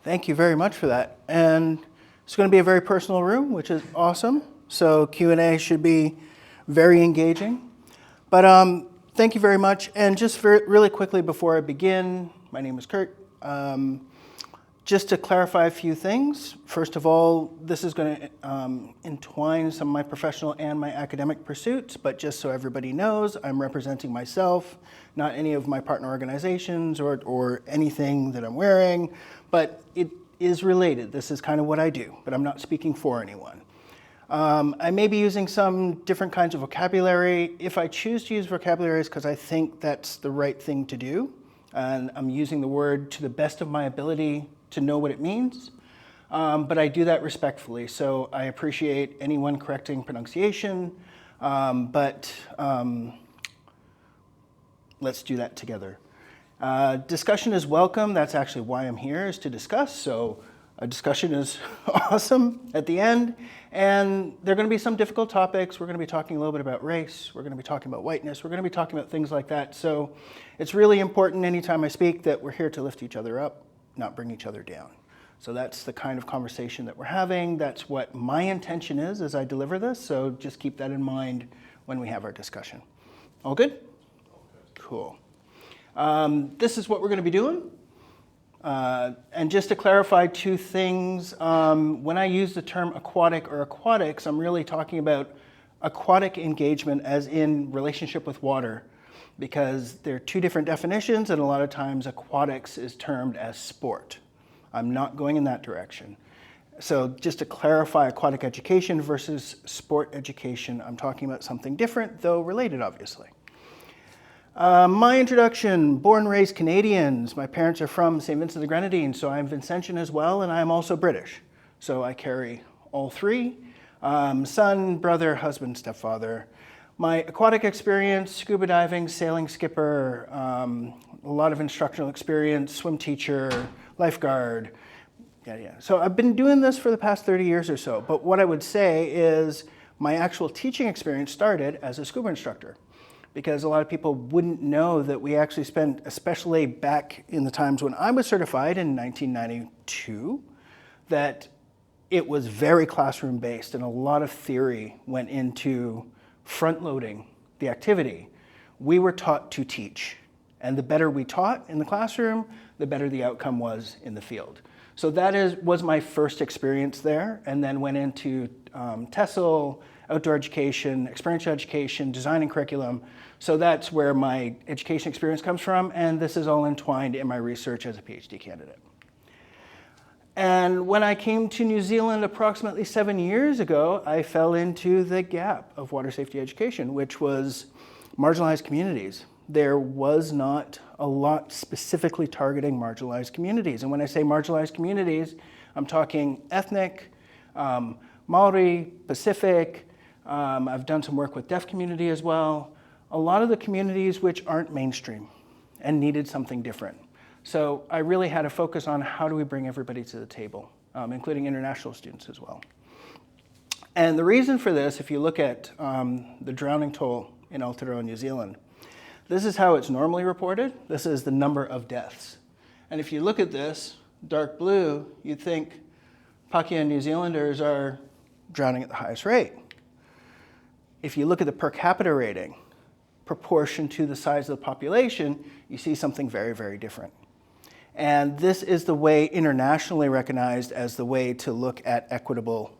Thank you very much for that. And it's going to be a very personal room, which is awesome. So Q&A should be very engaging. But thank you very much. And just really quickly before I begin, my name is Kurt. Just to clarify a few things. First of all, this is going to entwine some of my professional and my academic pursuits, but just so everybody knows, I'm representing myself, not any of my partner organizations or anything that I'm wearing, but it is related. This is kind of what I do, but I'm not speaking for anyone. I may be using some different kinds of vocabulary. If I choose to use vocabulary, it's because I think that's the right thing to do, and I'm using the word to the best of my ability to know what it means, but I do that respectfully. So I appreciate anyone correcting pronunciation, but let's do that together. Discussion is welcome. That's actually why I'm here, is to discuss. So a discussion is awesome at the end. And there are going to be some difficult topics. We're going to be talking a little bit about race. We're going to be talking about whiteness. We're going to be talking about things like that. So it's really important anytime I speak that we're here to lift each other up, not bring each other down. So that's the kind of conversation that we're having. That's what my intention is as I deliver this. So just keep that in mind when we have our discussion. All good? Cool. This is what we're going to be doing. And just to clarify two things, when I use the term aquatic or aquatics, I'm really talking about aquatic engagement as in relationship with water, because there are two different definitions, and a lot of times aquatics is termed as sport. I'm not going in that direction. So just to clarify aquatic education versus sport education, I'm talking about something different, though related, obviously. My introduction, born and raised Canadians. My parents are from St. Vincent the Grenadines, so I'm Vincentian as well, and I'm also British. So I carry all three, son, brother, husband, stepfather. My aquatic experience, scuba diving, sailing skipper, a lot of instructional experience, swim teacher, lifeguard. Yeah. So I've been doing this for the past 30 years or so, but what I would say is my actual teaching experience started as a scuba instructor, because a lot of people wouldn't know that we actually spent, especially back in the times when I was certified in 1992, that it was very classroom-based and a lot of theory went into front-loading the activity. We were taught to teach, and the better we taught in the classroom, the better the outcome was in the field. So that was my first experience there, and then went into TESOL, outdoor education, experiential education, design and curriculum. So that's where my education experience comes from, and this is all entwined in my research as a PhD candidate. And when I came to New Zealand approximately 7 years ago, I fell into the gap of water safety education, which was marginalized communities. There was not a lot specifically targeting marginalized communities. And when I say marginalized communities, I'm talking ethnic, Maori, Pacific. I've done some work with deaf community as well. A lot of the communities which aren't mainstream and needed something different. So I really had to focus on how do we bring everybody to the table, including international students as well. And the reason for this, if you look at the drowning toll in Aotearoa, New Zealand, this is how it's normally reported. This is the number of deaths. And if you look at this, dark blue, you'd think Pakeha New Zealanders are drowning at the highest rate. If you look at the per capita rating, proportion to the size of the population, you see something very, very different. And this is the way internationally recognized as the way to look at equitable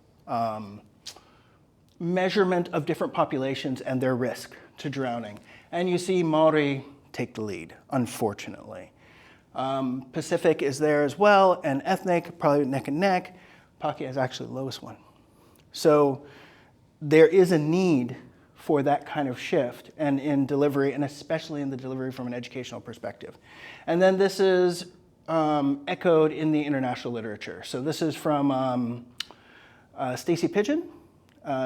measurement of different populations and their risk to drowning. And you see Maori take the lead, unfortunately. Pacific is there as well, and ethnic, probably neck and neck. Pakeha is actually the lowest one. So there is a need for that kind of shift, and in delivery, and especially in the delivery from an educational perspective. And then this is echoed in the international literature. So this is from Stacey Pigeon.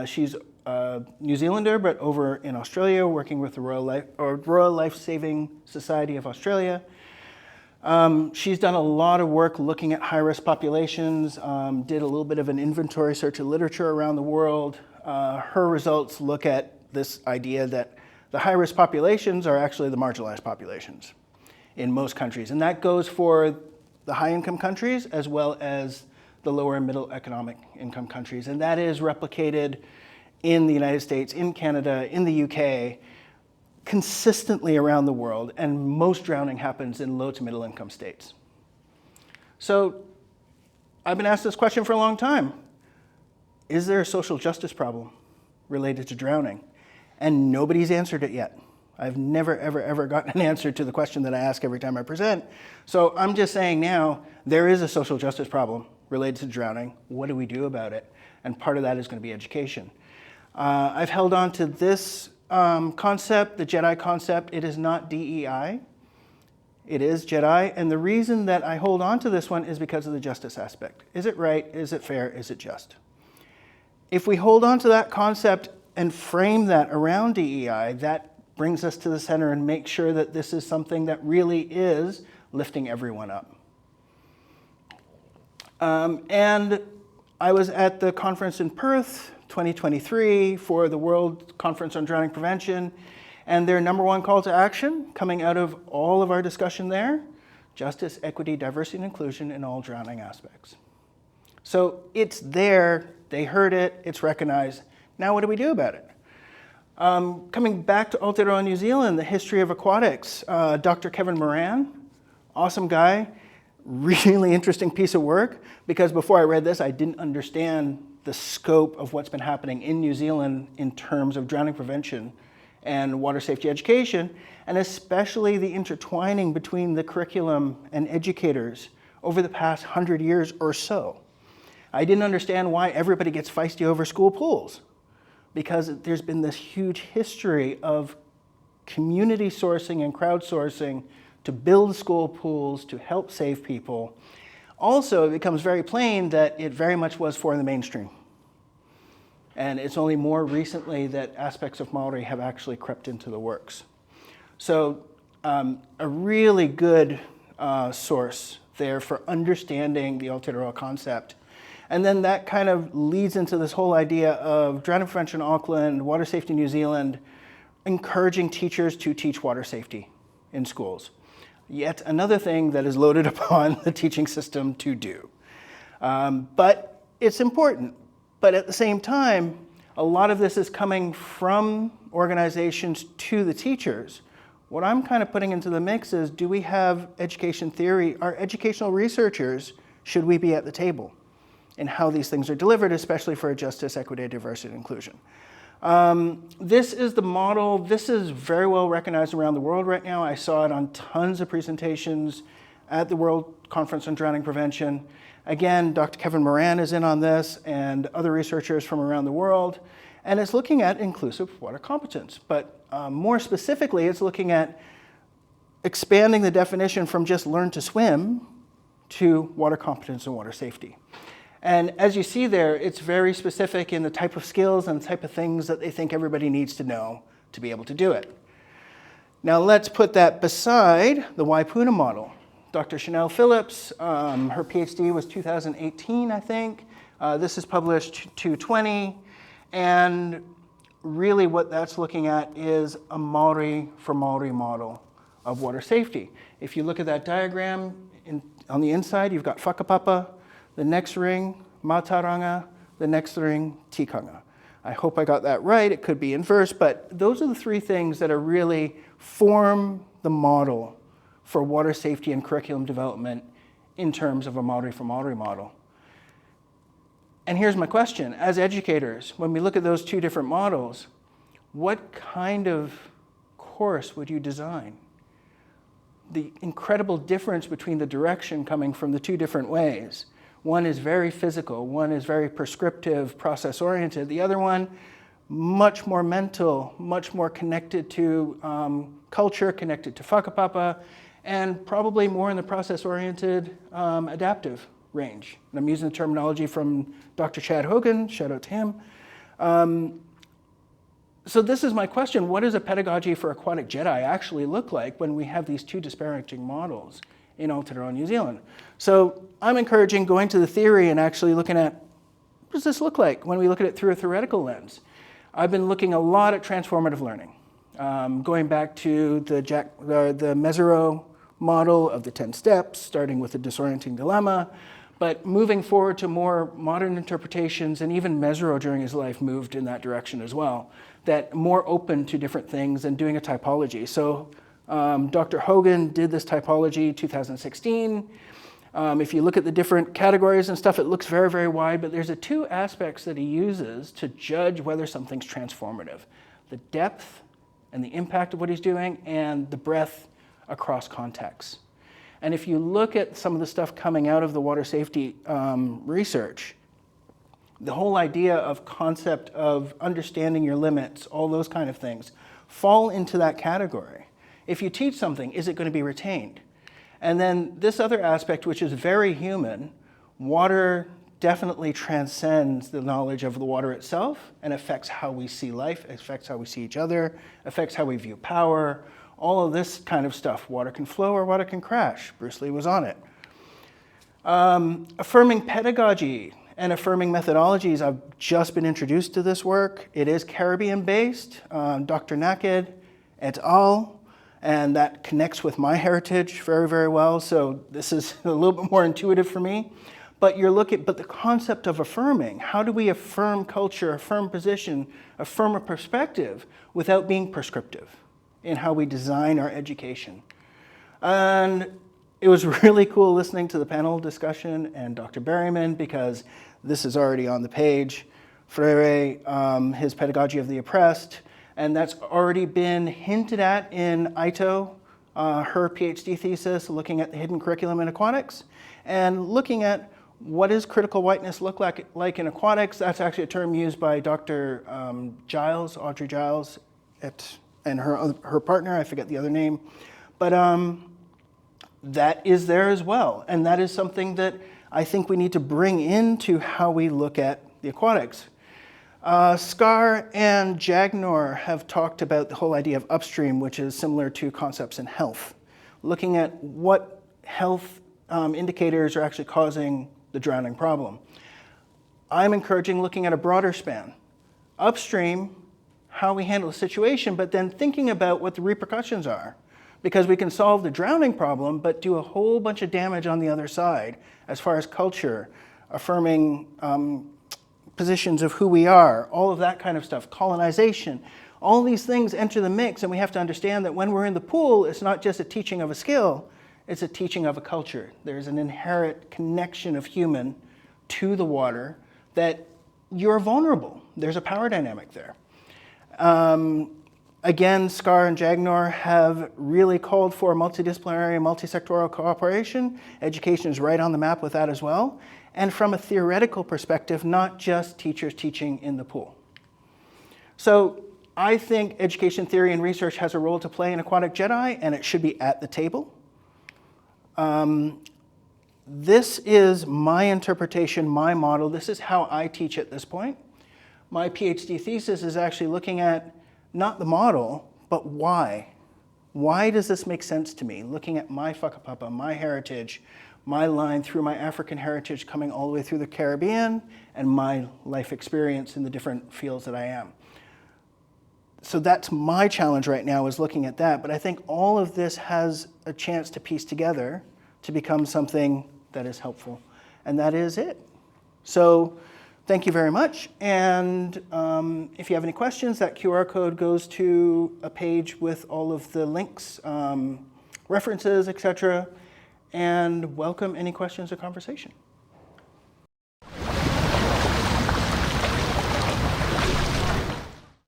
She's a New Zealander, but over in Australia, working with the Royal Life Saving Society of Australia. She's done a lot of work looking at high-risk populations, did a little bit of an inventory search of literature around the world. Her results look at this idea that the high-risk populations are actually the marginalized populations in most countries. And that goes for the high-income countries as well as the lower and middle economic income countries. And that is replicated in the United States, in Canada, in the UK, consistently around the world, and most drowning happens in low to middle income states. So I've been asked this question for a long time. Is there a social justice problem related to drowning? And nobody's answered it yet. I've never, ever, ever gotten an answer to the question that I ask every time I present. So I'm just saying now, there is a social justice problem related to drowning. What do we do about it? And part of that is going to be education. I've held on to this concept, the J.E.D.I concept. It is not DEI. It is J.E.D.I. And the reason that I hold on to this one is because of the justice aspect. Is it right? Is it fair? Is it just? If we hold on to that concept and frame that around DEI, that brings us to the center and make sure that this is something that really is lifting everyone up. And I was at the conference in Perth, 2023, for the World Conference on Drowning Prevention, and their number one call to action coming out of all of our discussion there, justice, equity, diversity, and inclusion in all drowning aspects. So it's there, they heard it, it's recognized. Now what do we do about it? Coming back to Aotearoa New Zealand, the history of aquatics, Dr. Kevin Moran, awesome guy, really interesting piece of work, because before I read this, I didn't understand the scope of what's been happening in New Zealand in terms of drowning prevention and water safety education, and especially the intertwining between the curriculum and educators over the past 100 years or so. I didn't understand why everybody gets feisty over school pools, because there's been this huge history of community sourcing and crowdsourcing to build school pools to help save people. Also, it becomes very plain that it very much was for the mainstream. And it's only more recently that aspects of Maori have actually crept into the works. So a really good source there for understanding the Aotearoa concept. And then that kind of leads into this whole idea of drowning prevention Auckland, water safety New Zealand, encouraging teachers to teach water safety in schools. Yet another thing that is loaded upon the teaching system to do. But it's important. But at the same time, a lot of this is coming from organizations to the teachers. What I'm kind of putting into the mix is, do we have education theory? Our educational researchers, should we be at the table in how these things are delivered, especially for justice, equity, diversity, and inclusion? This is the model. This is very well recognized around the world right now. I saw it on tons of presentations at the World Conference on Drowning Prevention. Again, Dr. Kevin Moran is in on this and other researchers from around the world. And it's looking at inclusive water competence. But more specifically, it's looking at expanding the definition from just learn to swim to water competence and water safety. And as you see there, it's very specific in the type of skills and the type of things that they think everybody needs to know to be able to do it. Now let's put that beside the Waipuna model. Dr. Chanel Phillips, her PhD was 2018, I think. This is published 220. And really what that's looking at is a Maori for Maori model of water safety. If you look at that diagram, on the inside, you've got whakapapa, the next ring, mātauranga, the next ring, tikanga. I hope I got that right. It could be inverse, but those are the three things that are really form the model for water safety and curriculum development in terms of a Maori for Maori model. And here's my question. As educators, when we look at those two different models, what kind of course would you design? The incredible difference between the direction coming from the two different ways. One is very physical, one is very prescriptive, process-oriented. The other one, much more mental, much more connected to culture, connected to whakapapa, and probably more in the process-oriented adaptive range. And I'm using the terminology from Dr. Chad Hogan, shout out to him. So this is my question. What does a pedagogy for Aquatic J.E.D.I actually look like when we have these two disparaging models in Aotearoa New Zealand? So I'm encouraging going to the theory and actually looking at, what does this look like when we look at it through a theoretical lens? I've been looking a lot at transformative learning, going back to the Mesereau model of the 10 steps, starting with the disorienting dilemma, but moving forward to more modern interpretations, and even Mesereau during his life moved in that direction as well, that more open to different things and doing a typology. So Dr. Hogan did this typology 2016. If you look at the different categories and stuff, it looks very, very wide, but there's two aspects that he uses to judge whether something's transformative: the depth and the impact of what he's doing, and the breadth across contexts. And if you look at some of the stuff coming out of the water safety research, the whole idea of concept of understanding your limits, all those kind of things, fall into that category. If you teach something, is it going to be retained? And then this other aspect, which is very human, water definitely transcends the knowledge of the water itself and affects how we see life, affects how we see each other, affects how we view power, all of this kind of stuff. Water can flow or water can crash. Bruce Lee was on it. Affirming pedagogy and affirming methodologies. I've just been introduced to this work. It is Caribbean-based, Dr. Naked et al., and that connects with my heritage very, very well. So this is a little bit more intuitive for me. But but the concept of affirming, how do we affirm culture, affirm position, affirm a perspective without being prescriptive in how we design our education? And it was really cool listening to the panel discussion and Dr. Berryman, because this is already on the page. Freire, his Pedagogy of the Oppressed, and that's already been hinted at in Ito, her PhD thesis, looking at the hidden curriculum in aquatics, and looking at what does critical whiteness look like in aquatics. That's actually a term used by Dr. Giles, Audrey Giles, and her partner, I forget the other name, but that is there as well. And that is something that I think we need to bring into how we look at the aquatics. Scar and Jagnor have talked about the whole idea of upstream, which is similar to concepts in health, looking at what health indicators are actually causing the drowning problem. I'm encouraging looking at a broader span. Upstream, how we handle the situation, but then thinking about what the repercussions are. Because we can solve the drowning problem, but do a whole bunch of damage on the other side, as far as culture, affirming positions of who we are, all of that kind of stuff, colonization. All these things enter the mix, and we have to understand that when we're in the pool, it's not just a teaching of a skill, it's a teaching of a culture. There's an inherent connection of human to the water that you're vulnerable. There's a power dynamic there. Again, Scar and Jagnor have really called for multidisciplinary and multisectoral cooperation. Education is right on the map with that as well. And from a theoretical perspective, not just teachers teaching in the pool. So I think education theory and research has a role to play in Aquatic J.E.D.I, and it should be at the table. This is my interpretation, my model. This is how I teach at this point. My PhD thesis is actually looking at not the model, but why. Why does this make sense to me? Looking at my whakapapa, my heritage, my line through my African heritage coming all the way through the Caribbean, and my life experience in the different fields that I am. So that's my challenge right now, is looking at that. But I think all of this has a chance to piece together to become something that is helpful. And that is it. So thank you very much. And if you have any questions, that QR code goes to a page with all of the links, references, etc. And welcome any questions or conversation.